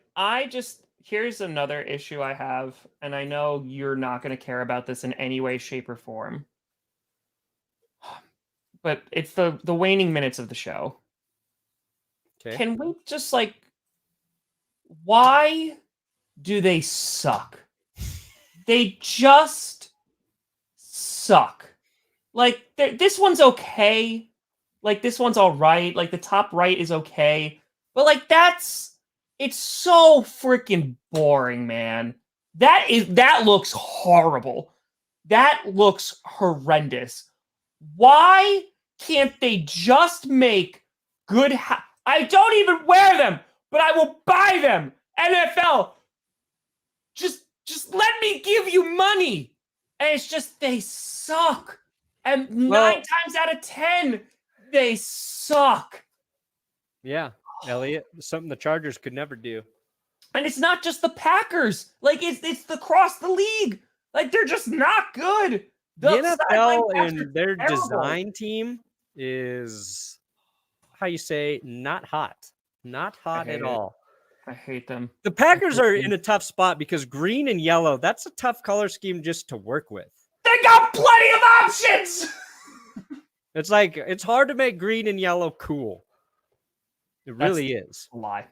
here's another issue I have, and I know you're not going to care about this in any way, shape, or form. But it's the waning minutes of the show. Okay. Can we just why do they suck? They just suck. This one's okay. This one's all right. The top right is okay. But it's so freaking boring, man. That looks horrible. That looks horrendous. Why can't they just make good I don't even wear them, but I will buy them. NFL, just let me give you money. And it's just they suck. And 9 times out of 10, they suck. Yeah. Elliot, something the Chargers could never do. And it's not just the Packers. It's across the league. They're just not good. The NFL and their design team is, how you say, not hot. Not hot at all. I hate them. The Packers are in a tough spot because green and yellow, that's a tough color scheme just to work with. They got plenty of options! It's hard to make green and yellow cool. It really is. A lie.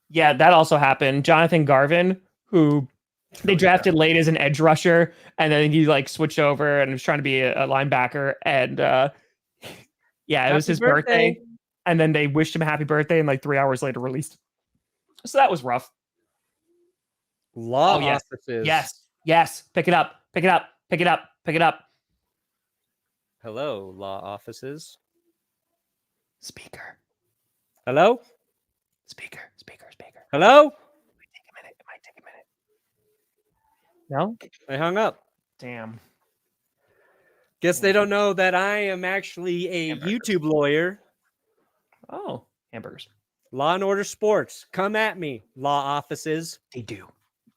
Yeah, that also happened. Jonathan Garvin, who they drafted late as an edge rusher, and then he switched over and was trying to be a linebacker. And it was his birthday. And then they wished him a happy birthday, and 3 hours later released. So that was rough. Law offices. Yes. Pick it up. Hello, law offices. Speaker. Hello? Speaker. Hello? It might take a minute. No? They hung up. Damn. Guess they don't know that I am actually a YouTube lawyer. Oh, hamburgers. Law and Order Sports. Come at me, law offices. They do.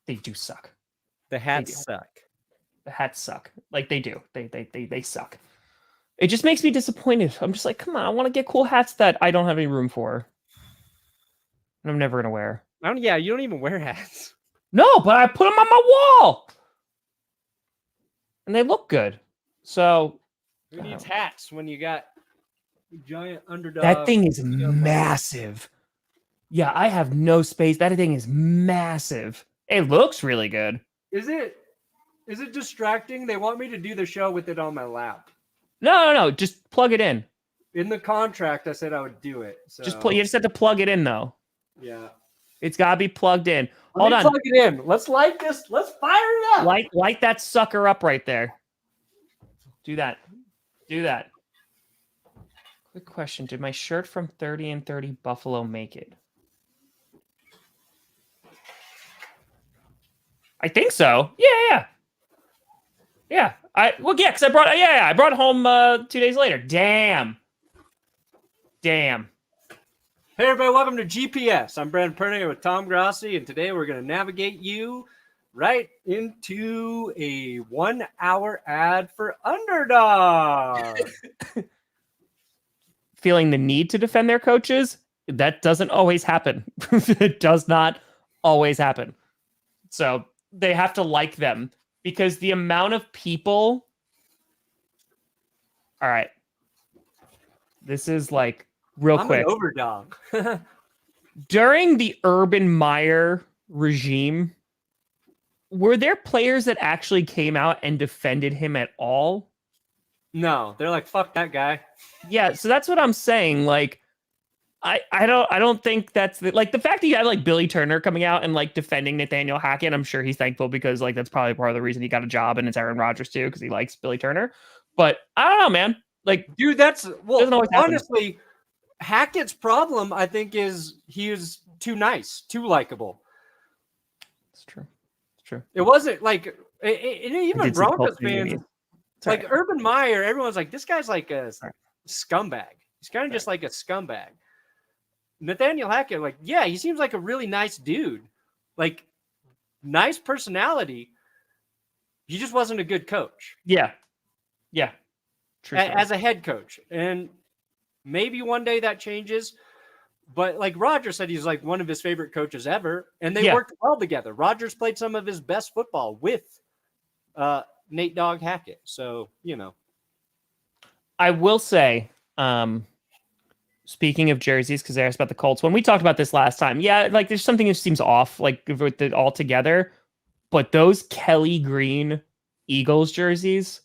They do suck. The hats suck. The hats suck. They do. They suck. It just makes me disappointed. I'm just come on, I want to get cool hats that I don't have any room for. And I'm never going to wear. You don't even wear hats. No, but I put them on my wall. And they look good. So. Who needs hats when you got giant Underdog? That thing is massive. Yeah, I have no space. That thing is massive. It looks really good. Is it distracting? They want me to do the show with it on my lap. No. Just plug it in. In the contract, I said I would do it. So. You just have to plug it in, though. Yeah. It's got to be plugged in. Hold on. Plug it in. Let's light this. Let's fire it up. Light that sucker up right there. Do that. Quick question. Did my shirt from 30 and 30 Buffalo make it? I think so. Yeah. Because I brought it home 2 days later. Damn. Hey everybody, welcome to GPS. I'm Brandon Perna with Tom Grossi, and today we're going to navigate you right into a 1 hour ad for Underdog. Feeling the need to defend their coaches? That doesn't always happen. It does not always happen. So they have to like them because the amount of people. All right. This is real I'm quick. an overdog. During the Urban Meyer regime, were there players that actually came out and defended him at all? No, they're like, fuck that guy. Yeah, so that's what I'm saying. Like, I don't think that's the fact that you have like Billy Turner coming out and like defending Nathaniel Hackett. I'm sure he's thankful because like that's probably part of the reason he got a job, and it's Aaron Rodgers too because he likes Billy Turner. But I don't know, man. Like, dude, doesn't always happen. Honestly, Hackett's problem, I think, is he was too nice, too likable. It's true. It's true. It wasn't like even Broncos fans, like Urban Meyer. Everyone's like, this guy's like a scumbag. He's kind of just like a scumbag. Nathaniel Hackett, like, yeah, he seems like a really nice dude, like nice personality. He just wasn't a good coach. Yeah. True. As a head coach, and maybe one day that changes. But like Rodgers said, he's like one of his favorite coaches ever, and they worked well together. Rodgers played some of his best football with Nate Dogg Hackett. So, I will say, speaking of jerseys, because I asked about the Colts, when we talked about this last time, like there's something that seems off, like with it all together. But those Kelly Green Eagles jerseys,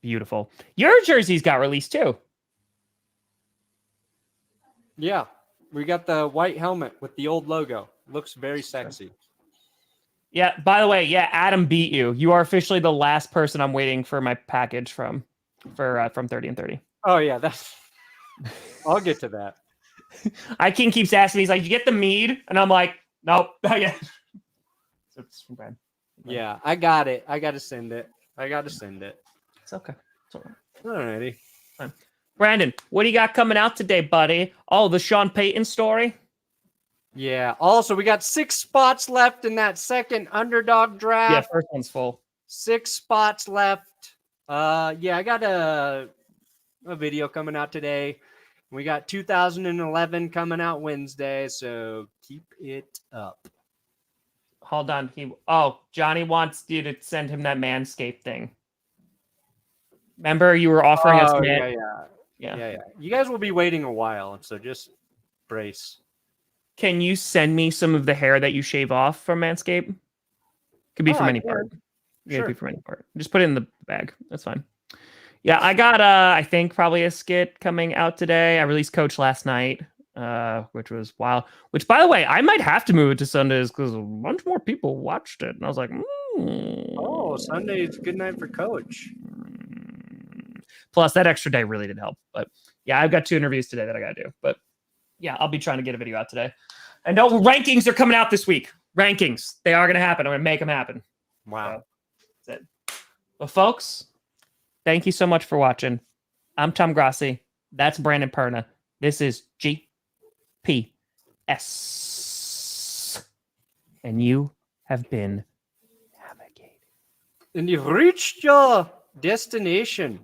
beautiful. Your jerseys got released too. Yeah, we got the white helmet with the old logo. Looks very sexy. Yeah, by the way, Adam beat you. You are officially the last person I'm waiting for my package from 30 and 30. Oh, yeah, I'll get to that. King keeps asking me, he's like, you get the mead? And I'm like, nope. Yeah. It's from Brad. Yeah, I got it. I got to send it. It's okay. It's all right. Alrighty. Fine. Brandon, what do you got coming out today, buddy? Oh, the Sean Payton story? Yeah. Also, we got 6 spots left in that second underdog draft. Yeah, first one's full. 6 spots left. I got a video coming out today. We got 2011 coming out Wednesday, so keep it up. Hold on. Johnny wants you to send him that Manscaped thing. Remember, you were offering us Yeah. You guys will be waiting a while, so just brace. Can you send me some of the hair that you shave off from Manscaped? Could be from any part. Sure. Be from any part. Just put it in the bag. That's fine. Yeah, I got I think probably a skit coming out today. I released Coach last night, which was wild. Which, by the way, I might have to move it to Sundays because a bunch more people watched it, and I was like, oh, Sunday's a good night for Coach. Plus, that extra day really did help. But yeah, I've got 2 interviews today that I got to do. But yeah, I'll be trying to get a video out today. And no, rankings are coming out this week. Rankings. They are going to happen. I'm going to make them happen. Wow. So, that's it. Well, folks, thank you so much for watching. I'm Tom Grossi. That's Brandon Perna. This is GPS. And you have been navigated. And you've reached your destination.